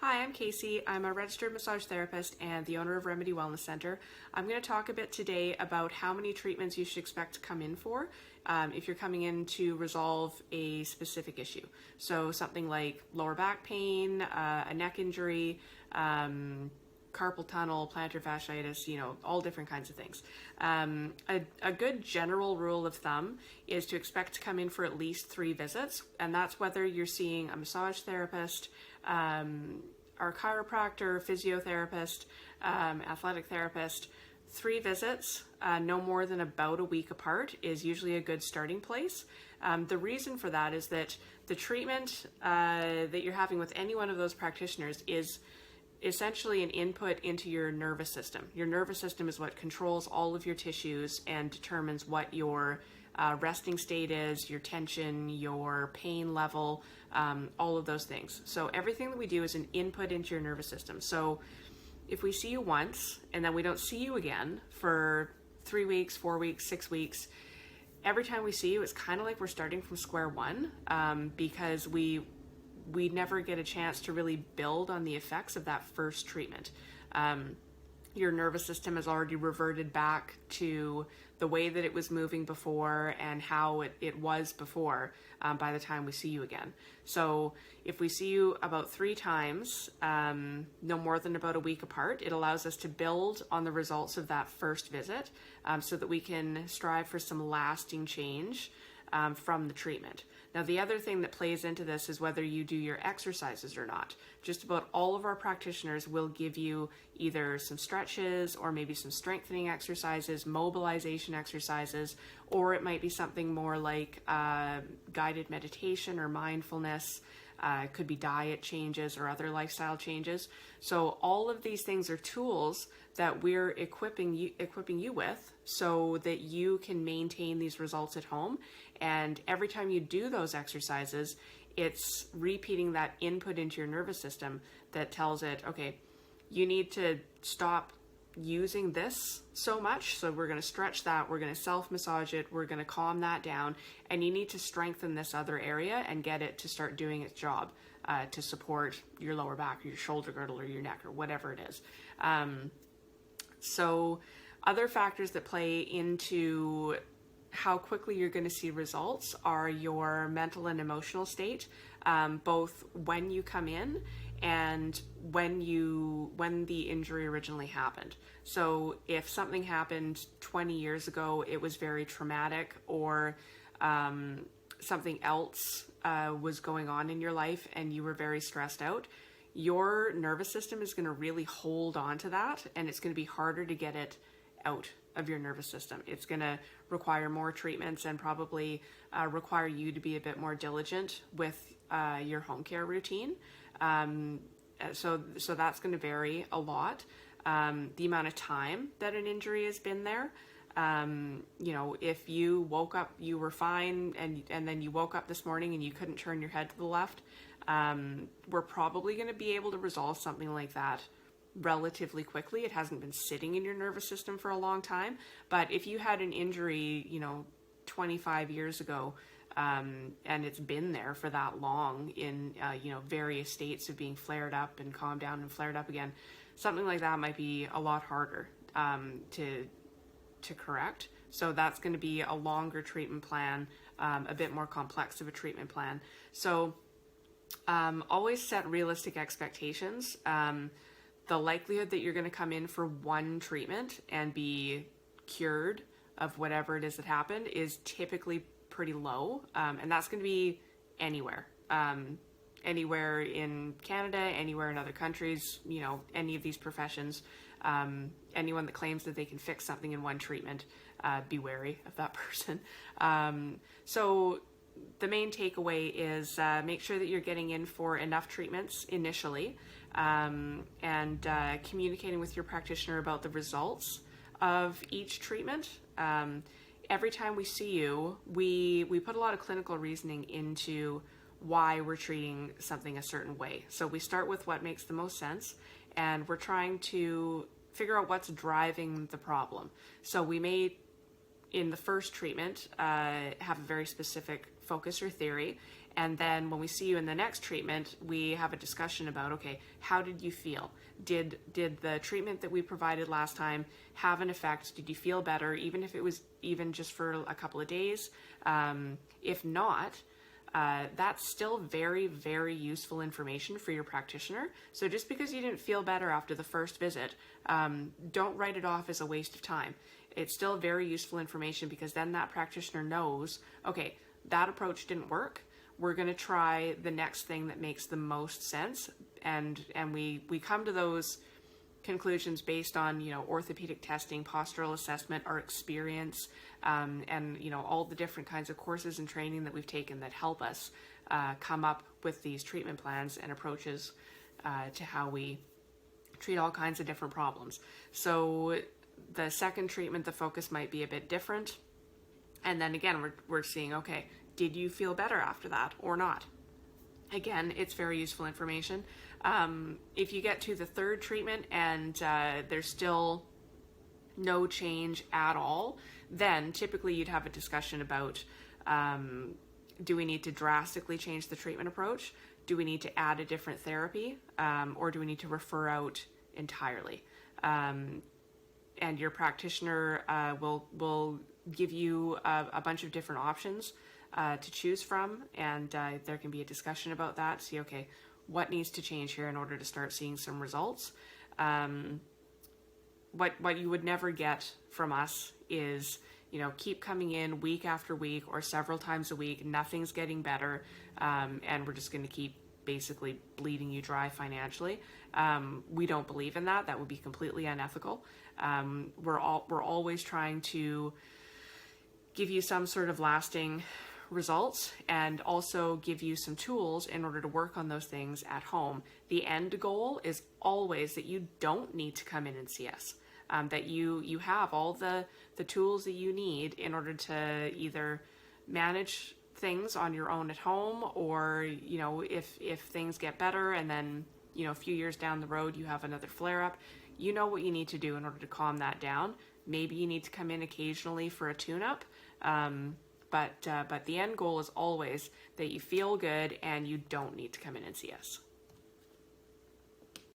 Hi, I'm Casey. I'm a registered massage therapist and the owner of Remedy Wellness Center. I'm going to talk a bit today about how many treatments you should expect to come in for if you're coming in to resolve a specific issue. So something like lower back pain, a neck injury, carpal tunnel, plantar fasciitis, all different kinds of things. A good general rule of thumb is to expect to come in for at least 3 visits, and that's whether you're seeing a massage therapist, our chiropractor, physiotherapist, athletic therapist. 3 visits, no more than about a week apart, is usually a good starting place. The reason for that is that the treatment that you're having with any one of those practitioners is essentially an input into your nervous system. Your nervous system is what controls all of your tissues and determines what your resting state is, your tension, your pain level, all of those things. So everything that we do is an input into your nervous system. So if we see you once and then we don't see you again for 3 weeks, 4 weeks, 6 weeks, every time we see you, it's kind of like we're starting from square one, because we never get a chance to really build on the effects of that first treatment. Your nervous system has already reverted back to the way that it was moving before and how it was before by the time we see you again. So if we see you about 3 times, no more than about a week apart, it allows us to build on the results of that first visit so that we can strive for some lasting change from the treatment. Now, the other thing that plays into this is whether you do your exercises or not. Just about all of our practitioners will give you either some stretches or maybe some strengthening exercises, mobilization exercises, or it might be something more like guided meditation or mindfulness. It could be diet changes or other lifestyle changes. So all of these things are tools that we're equipping you with so that you can maintain these results at home. And every time you do those exercises, it's repeating that input into your nervous system that tells it, okay, you need to stop using this so much, so we're going to stretch that, we're going to self-massage it, we're going to calm that down, and you need to strengthen this other area and get it to start doing its job to support your lower back or your shoulder girdle or your neck or whatever it is. So other factors that play into how quickly you're going to see results are your mental and emotional state, both when you come in and when the injury originally happened. So if something happened 20 years ago, it was very traumatic, or something else was going on in your life and you were very stressed out, your nervous system is going to really hold on to that, and it's going to be harder to get it out of your nervous system. It's going to require more treatments and probably require you to be a bit more diligent with your home care routine. So that's going to vary a lot. The amount of time that an injury has been there. If you woke up, you were fine, and then you woke up this morning and you couldn't turn your head to the left, we're probably going to be able to resolve something like that relatively quickly. It hasn't been sitting in your nervous system for a long time. But if you had an injury, 25 years ago, and it's been there for that long in, various states of being flared up and calmed down and flared up again, something like that might be a lot harder to correct. So that's going to be a longer treatment plan, a bit more complex of a treatment plan. So always set realistic expectations. The likelihood that you're going to come in for one treatment and be cured of whatever it is that happened is typically pretty low. And that's going to be anywhere. Anywhere in Canada, anywhere in other countries, any of these professions. Anyone that claims that they can fix something in one treatment, be wary of that person. So the main takeaway is make sure that you're getting in for enough treatments initially, and communicating with your practitioner about the results of each treatment. Every time we see you, we put a lot of clinical reasoning into why we're treating something a certain way. So we start with what makes the most sense, and we're trying to figure out what's driving the problem. So we may, in the first treatment, have a very specific focus or theory, And then when we see you in the next treatment, we have a discussion about, okay, how did you feel? Did the treatment that we provided last time have an effect? Did you feel better, even if it was even just for a couple of days? If not, that's still very, very useful information for your practitioner. So just because you didn't feel better after the first visit, don't write it off as a waste of time. It's still very useful information, because then that practitioner knows, okay, that approach didn't work. We're going to try the next thing that makes the most sense. And we come to those conclusions based on, orthopedic testing, postural assessment, our experience, and, all the different kinds of courses and training that we've taken that help us come up with these treatment plans and approaches to how we treat all kinds of different problems. So the second treatment, the focus might be a bit different. And then again, we're seeing, okay, did you feel better after that or not? Again, it's very useful information. If you get to the third treatment and there's still no change at all, then typically you'd have a discussion about, do we need to drastically change the treatment approach? Do we need to add a different therapy? Or do we need to refer out entirely? And your practitioner will give you a bunch of different options to choose from, and there can be a discussion about that. See, okay, what needs to change here in order to start seeing some results? What you would never get from us is, keep coming in week after week or several times a week, nothing's getting better, and we're just going to keep basically bleeding you dry financially. We don't believe in that. That would be completely unethical. We're always trying to give you some sort of lasting results and also give you some tools in order to work on those things at home. The end goal is always that you don't need to come in and see us, that you have all the tools that you need in order to either manage things on your own at home, or if things get better and then a few years down the road you have another flare-up, you know what you need to do in order to calm that down. Maybe you need to come in occasionally for a tune-up, but the end goal is always that you feel good and you don't need to come in and see us.